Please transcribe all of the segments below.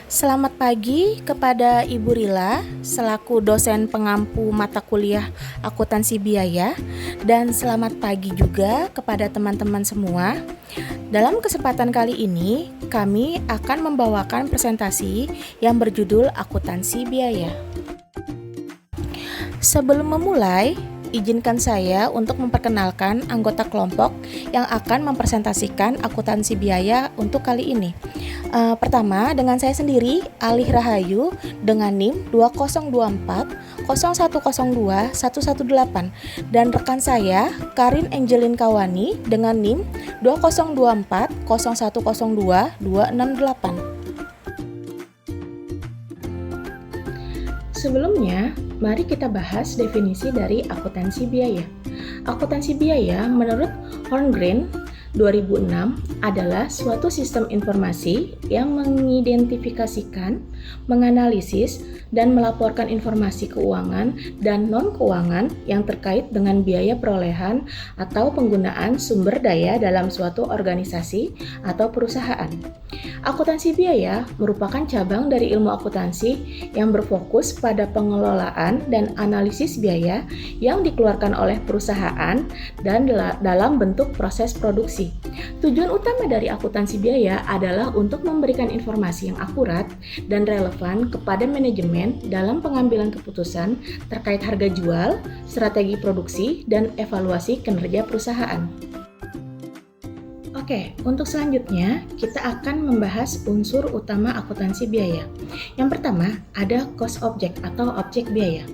Selamat pagi kepada Ibu Rila selaku dosen pengampu mata kuliah akuntansi biaya, dan selamat pagi juga kepada teman-teman semua. Dalam kesempatan kali ini, kami akan membawakan presentasi yang berjudul akuntansi biaya. Sebelum memulai, izinkan saya untuk memperkenalkan anggota kelompok yang akan mempresentasikan akuntansi biaya untuk kali ini. Pertama, dengan saya sendiri, Alih Rahayu, dengan NIM 2024 0102 118, dan rekan saya, Karin Angelin Kawani, dengan NIM 2024 0102 268. Sebelumnya, mari kita bahas definisi dari akuntansi biaya. Akuntansi biaya menurut Horngren 2006 adalah suatu sistem informasi yang mengidentifikasikan, menganalisis, dan melaporkan informasi keuangan dan non-keuangan yang terkait dengan biaya perolehan atau penggunaan sumber daya dalam suatu organisasi atau perusahaan. Akuntansi biaya merupakan cabang dari ilmu akuntansi yang berfokus pada pengelolaan dan analisis biaya yang dikeluarkan oleh perusahaan dan dalam bentuk proses produksi. Tujuan utama dari akuntansi biaya adalah untuk memberikan informasi yang akurat dan relevan kepada manajemen dalam pengambilan keputusan terkait harga jual, strategi produksi, dan evaluasi kinerja perusahaan. Oke, untuk selanjutnya kita akan membahas unsur utama akuntansi biaya. Yang pertama ada cost object atau objek biaya.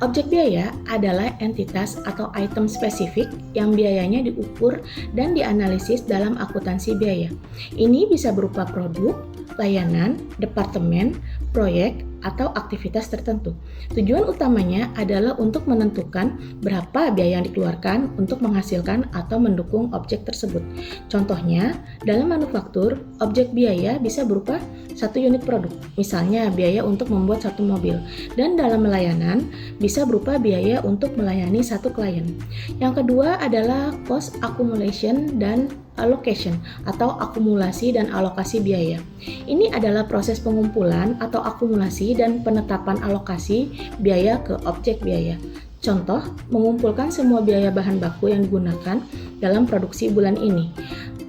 Objek biaya adalah entitas atau item spesifik yang biayanya diukur dan dianalisis dalam akuntansi biaya. Ini bisa berupa produk, layanan, departemen, proyek, atau aktivitas tertentu. Tujuan utamanya adalah untuk menentukan berapa biaya yang dikeluarkan untuk menghasilkan atau mendukung objek tersebut. Contohnya, dalam manufaktur, objek biaya bisa berupa satu unit produk, misalnya biaya untuk membuat satu mobil, dan dalam layanan bisa berupa biaya untuk melayani satu klien. Yang kedua adalah cost accumulation dan allocation atau akumulasi dan alokasi biaya. Ini adalah proses pengumpulan atau akumulasi dan penetapan alokasi biaya ke objek biaya. Contoh, mengumpulkan semua biaya bahan baku yang digunakan dalam produksi bulan ini.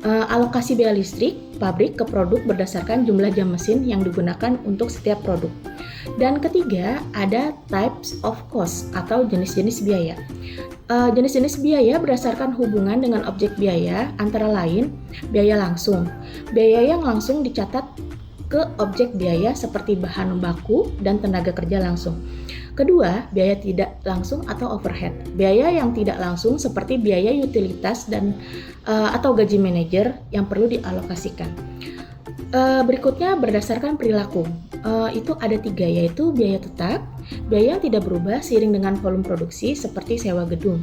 Alokasi biaya listrik pabrik ke produk berdasarkan jumlah jam mesin yang digunakan untuk setiap produk. Dan ketiga, ada types of cost atau jenis-jenis biaya. Jenis-jenis biaya berdasarkan hubungan dengan objek biaya, antara lain biaya langsung. Biaya yang langsung dicatat ke objek biaya seperti bahan baku dan tenaga kerja langsung. Kedua, biaya tidak langsung atau overhead. Biaya yang tidak langsung seperti biaya utilitas dan atau gaji manajer yang perlu dialokasikan. Berikutnya berdasarkan perilaku. Itu ada 3, yaitu biaya tetap, biaya yang tidak berubah seiring dengan volume produksi seperti sewa gedung.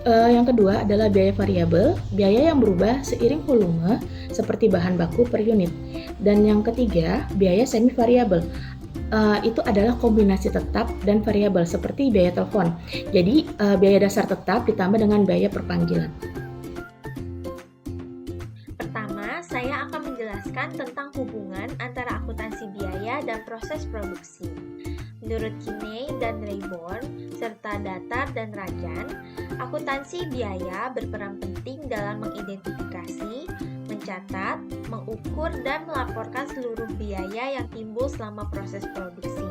Yang kedua adalah biaya variabel, biaya yang berubah seiring volume seperti bahan baku per unit. Dan yang ketiga, biaya semi variabel. Itu adalah kombinasi tetap dan variabel seperti biaya telepon. Jadi biaya dasar tetap ditambah dengan biaya perpanggilan. Pertama, saya akan menjelaskan tentang hubungan antara akuntansi biaya dan proses produksi. Menurut Kinney dan Rayborn, serta Datar dan Rajan, akuntansi biaya berperan penting dalam mengidentifikasi, mencatat, mengukur, dan melaporkan seluruh biaya yang timbul selama proses produksi.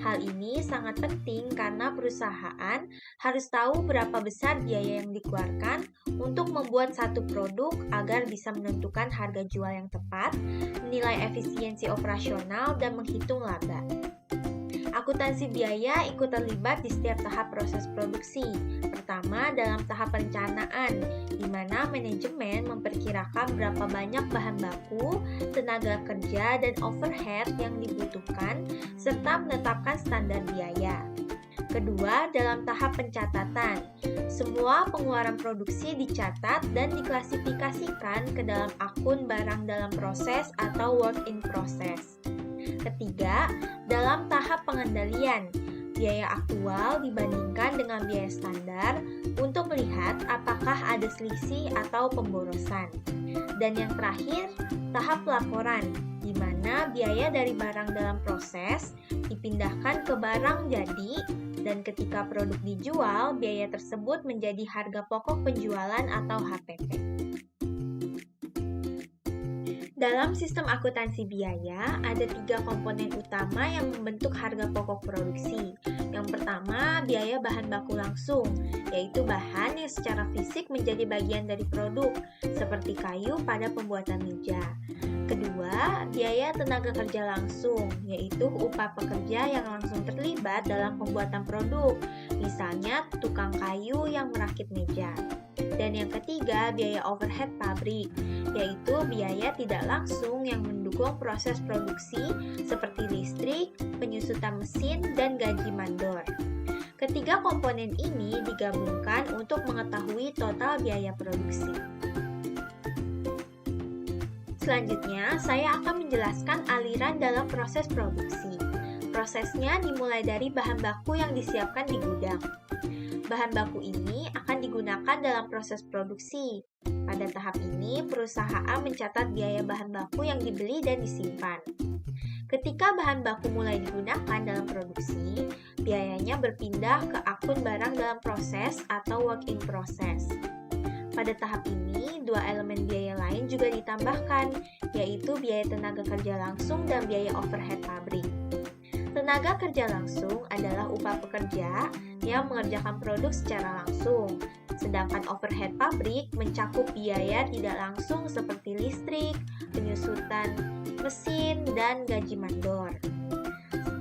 Hal ini sangat penting karena perusahaan harus tahu berapa besar biaya yang dikeluarkan untuk membuat satu produk agar bisa menentukan harga jual yang tepat, menilai efisiensi operasional, dan menghitung laba. Akuntansi biaya ikut terlibat di setiap tahap proses produksi. Pertama, dalam tahap perencanaan, di mana manajemen memperkirakan berapa banyak bahan baku, tenaga kerja, dan overhead yang dibutuhkan, serta menetapkan standar biaya. Kedua, dalam tahap pencatatan, semua pengeluaran produksi dicatat dan diklasifikasikan ke dalam akun barang dalam proses atau work in process. Ketiga, dalam tahap pengendalian, biaya aktual dibandingkan dengan biaya standar untuk melihat apakah ada selisih atau pemborosan. Dan yang terakhir, tahap laporan, di mana biaya dari barang dalam proses dipindahkan ke barang jadi, dan ketika produk dijual, biaya tersebut menjadi harga pokok penjualan atau HPP. Dalam sistem akuntansi biaya, ada 3 komponen utama yang membentuk harga pokok produksi. Yang pertama, biaya bahan baku langsung, yaitu bahan yang secara fisik menjadi bagian dari produk, seperti kayu pada pembuatan meja. Kedua, biaya tenaga kerja langsung, yaitu upah pekerja yang langsung terlibat dalam pembuatan produk, misalnya tukang kayu yang merakit meja. Dan yang ketiga, biaya overhead pabrik, yaitu biaya tidak langsung yang mendukung proses produksi seperti listrik, penyusutan mesin, dan gaji mandor. Ketiga komponen ini digabungkan untuk mengetahui total biaya produksi. Selanjutnya, saya akan menjelaskan aliran dalam proses produksi. Prosesnya dimulai dari bahan baku yang disiapkan di gudang. Bahan baku ini akan digunakan dalam proses produksi. Pada tahap ini, perusahaan mencatat biaya bahan baku yang dibeli dan disimpan. Ketika bahan baku mulai digunakan dalam produksi, biayanya berpindah ke akun barang dalam proses atau work in process. Pada tahap ini, 2 elemen biaya lain juga ditambahkan, yaitu biaya tenaga kerja langsung dan biaya overhead pabrik. Tenaga kerja langsung adalah upah pekerja yang mengerjakan produk secara langsung, sedangkan overhead pabrik mencakup biaya tidak langsung seperti listrik, penyusutan mesin, dan gaji mandor.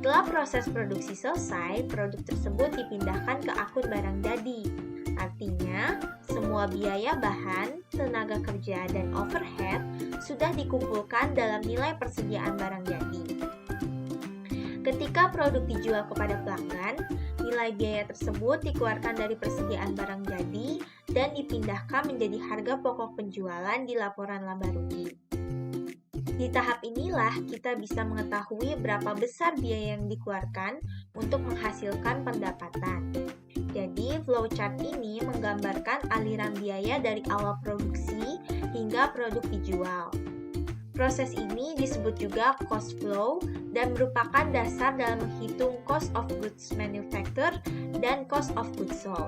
Setelah proses produksi selesai, produk tersebut dipindahkan ke akun barang jadi. Artinya, semua biaya bahan, tenaga kerja, dan overhead sudah dikumpulkan dalam nilai persediaan barang jadi. Ketika produk dijual kepada pelanggan, nilai biaya tersebut dikeluarkan dari persediaan barang jadi dan dipindahkan menjadi harga pokok penjualan di laporan laba rugi. Di tahap inilah kita bisa mengetahui berapa besar biaya yang dikeluarkan untuk menghasilkan pendapatan. Jadi, flowchart ini menggambarkan aliran biaya dari awal produksi hingga produk dijual. Proses ini disebut juga cost flow dan merupakan dasar dalam menghitung cost of goods manufactured dan cost of goods sold.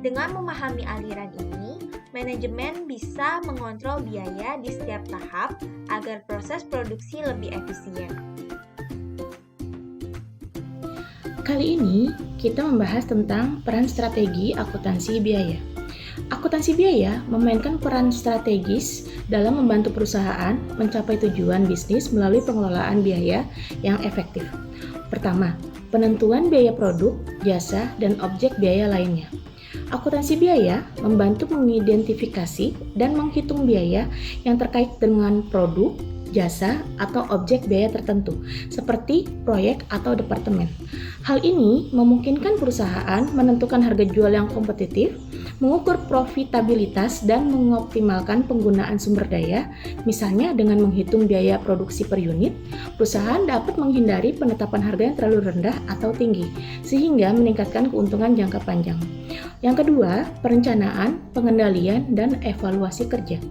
Dengan memahami aliran ini, manajemen bisa mengontrol biaya di setiap tahap agar proses produksi lebih efisien. Kali ini kita membahas tentang peran strategi akuntansi biaya. Akuntansi biaya memainkan peran strategis dalam membantu perusahaan mencapai tujuan bisnis melalui pengelolaan biaya yang efektif. Pertama, penentuan biaya produk, jasa, dan objek biaya lainnya. Akuntansi biaya membantu mengidentifikasi dan menghitung biaya yang terkait dengan produk, jasa, atau objek biaya tertentu, seperti proyek atau departemen. Hal ini memungkinkan perusahaan menentukan harga jual yang kompetitif, mengukur profitabilitas, dan mengoptimalkan penggunaan sumber daya. Misalnya dengan menghitung biaya produksi per unit, perusahaan dapat menghindari penetapan harga yang terlalu rendah atau tinggi, sehingga meningkatkan keuntungan jangka panjang. Yang kedua, perencanaan, pengendalian, dan evaluasi kerja.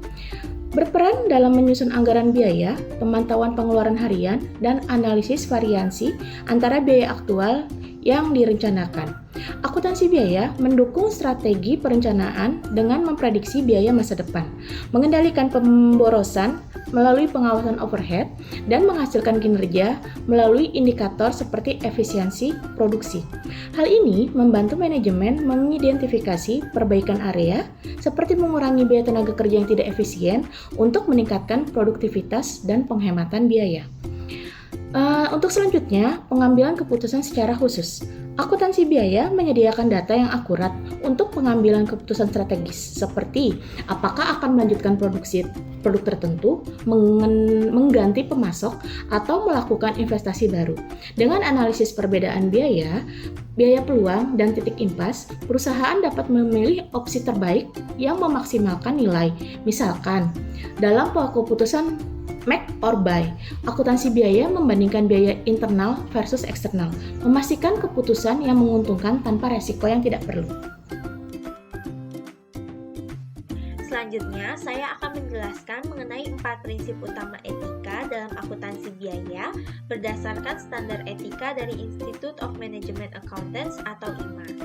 Berperan dalam menyusun anggaran biaya, pemantauan pengeluaran harian, dan analisis variansi antara biaya aktual yang direncanakan. Akuntansi biaya mendukung strategi perencanaan dengan memprediksi biaya masa depan, mengendalikan pemborosan melalui pengawasan overhead, dan menghasilkan kinerja melalui indikator seperti efisiensi produksi. Hal ini membantu manajemen mengidentifikasi perbaikan area, seperti mengurangi biaya tenaga kerja yang tidak efisien untuk meningkatkan produktivitas dan penghematan biaya. Untuk selanjutnya, pengambilan keputusan secara khusus. Akuntansi biaya menyediakan data yang akurat untuk pengambilan keputusan strategis, seperti apakah akan melanjutkan produksi produk tertentu, mengganti pemasok, atau melakukan investasi baru. Dengan analisis perbedaan biaya peluang, dan titik impas, perusahaan dapat memilih opsi terbaik yang memaksimalkan nilai. Misalkan, dalam keputusan make or buy, akuntansi biaya membandingkan biaya internal versus eksternal, memastikan keputusan yang menguntungkan tanpa resiko yang tidak perlu. Selanjutnya, saya akan menjelaskan mengenai 4 prinsip utama etika dalam akuntansi biaya berdasarkan standar etika dari Institute of Management Accountants atau IMA.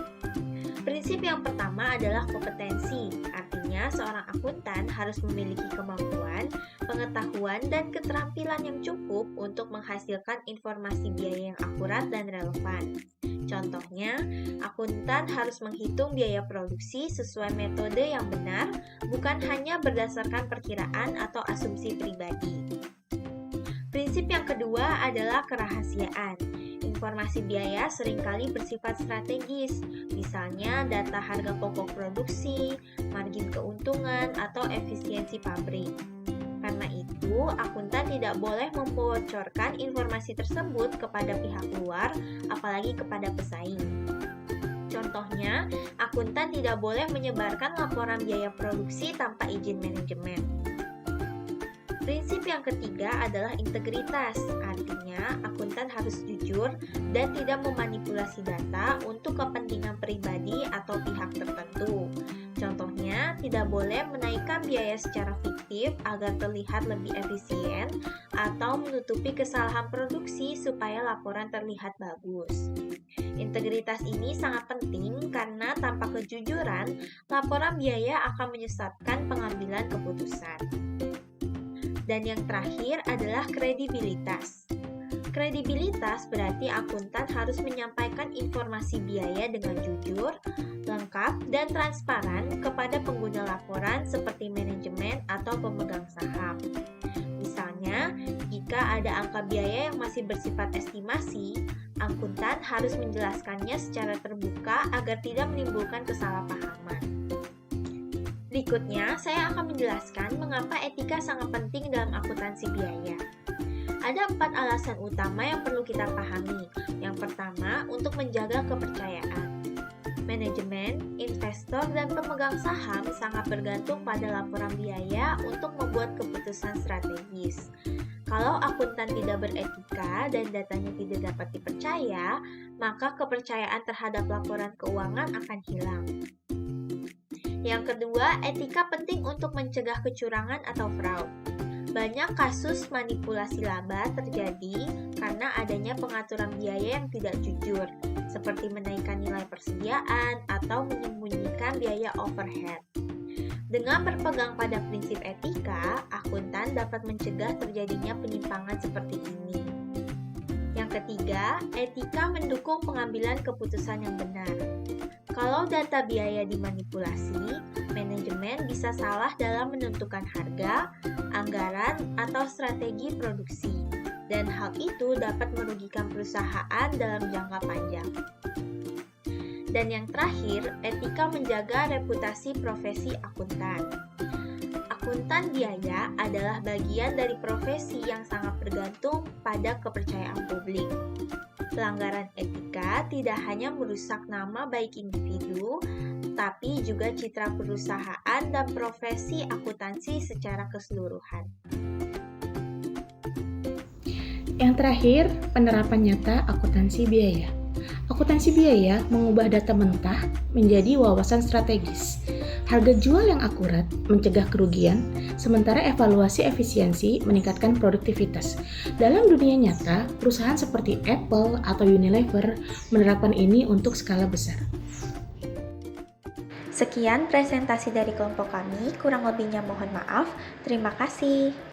Prinsip yang pertama adalah kompetensi, artinya seorang akuntan harus memiliki kemampuan, pengetahuan, dan keterampilan yang cukup untuk menghasilkan informasi biaya yang akurat dan relevan. Contohnya, akuntan harus menghitung biaya produksi sesuai metode yang benar, bukan hanya berdasarkan perkiraan atau asumsi pribadi. Prinsip yang kedua adalah kerahasiaan. Informasi biaya seringkali bersifat strategis, misalnya data harga pokok produksi, margin keuntungan, atau efisiensi pabrik. Karena itu, akuntan tidak boleh membocorkan informasi tersebut kepada pihak luar, apalagi kepada pesaing. Contohnya, akuntan tidak boleh menyebarkan laporan biaya produksi tanpa izin manajemen. Prinsip yang ketiga adalah integritas, artinya akuntan harus jujur dan tidak memanipulasi data untuk kepentingan pribadi atau pihak tertentu. Contohnya, tidak boleh menaikkan biaya secara fiktif agar terlihat lebih efisien atau menutupi kesalahan produksi supaya laporan terlihat bagus. Integritas ini sangat penting karena tanpa kejujuran, laporan biaya akan menyesatkan pengambilan keputusan. Dan yang terakhir adalah kredibilitas. Kredibilitas berarti akuntan harus menyampaikan informasi biaya dengan jujur, lengkap, dan transparan kepada pengguna laporan seperti manajemen atau pemegang saham. Misalnya, jika ada angka biaya yang masih bersifat estimasi, akuntan harus menjelaskannya secara terbuka agar tidak menimbulkan kesalahpahaman. Berikutnya, saya akan menjelaskan mengapa etika sangat penting dalam akuntansi biaya. Ada 4 alasan utama yang perlu kita pahami. Yang pertama, untuk menjaga kepercayaan. Manajemen, investor, dan pemegang saham sangat bergantung pada laporan biaya untuk membuat keputusan strategis. Kalau akuntan tidak beretika dan datanya tidak dapat dipercaya, maka kepercayaan terhadap laporan keuangan akan hilang. Yang kedua, etika penting untuk mencegah kecurangan atau fraud. Banyak kasus manipulasi laba terjadi karena adanya pengaturan biaya yang tidak jujur, seperti menaikkan nilai persediaan atau menyembunyikan biaya overhead. Dengan berpegang pada prinsip etika, akuntan dapat mencegah terjadinya penyimpangan seperti ini. Yang ketiga, etika mendukung pengambilan keputusan yang benar. Kalau data biaya dimanipulasi, manajemen bisa salah dalam menentukan harga, anggaran, atau strategi produksi, dan hal itu dapat merugikan perusahaan dalam jangka panjang. Dan yang terakhir, etika menjaga reputasi profesi akuntan. Akuntan biaya adalah bagian dari profesi yang sangat bergantung pada kepercayaan publik. Pelanggaran etika tidak hanya merusak nama baik individu, tapi juga citra perusahaan dan profesi akuntansi secara keseluruhan. Yang terakhir, penerapan nyata akuntansi biaya. Akuntansi biaya mengubah data mentah menjadi wawasan strategis. Harga jual yang akurat mencegah kerugian, sementara evaluasi efisiensi meningkatkan produktivitas. Dalam dunia nyata, perusahaan seperti Apple atau Unilever menerapkan ini untuk skala besar. Sekian presentasi dari kelompok kami, kurang lebihnya mohon maaf. Terima kasih.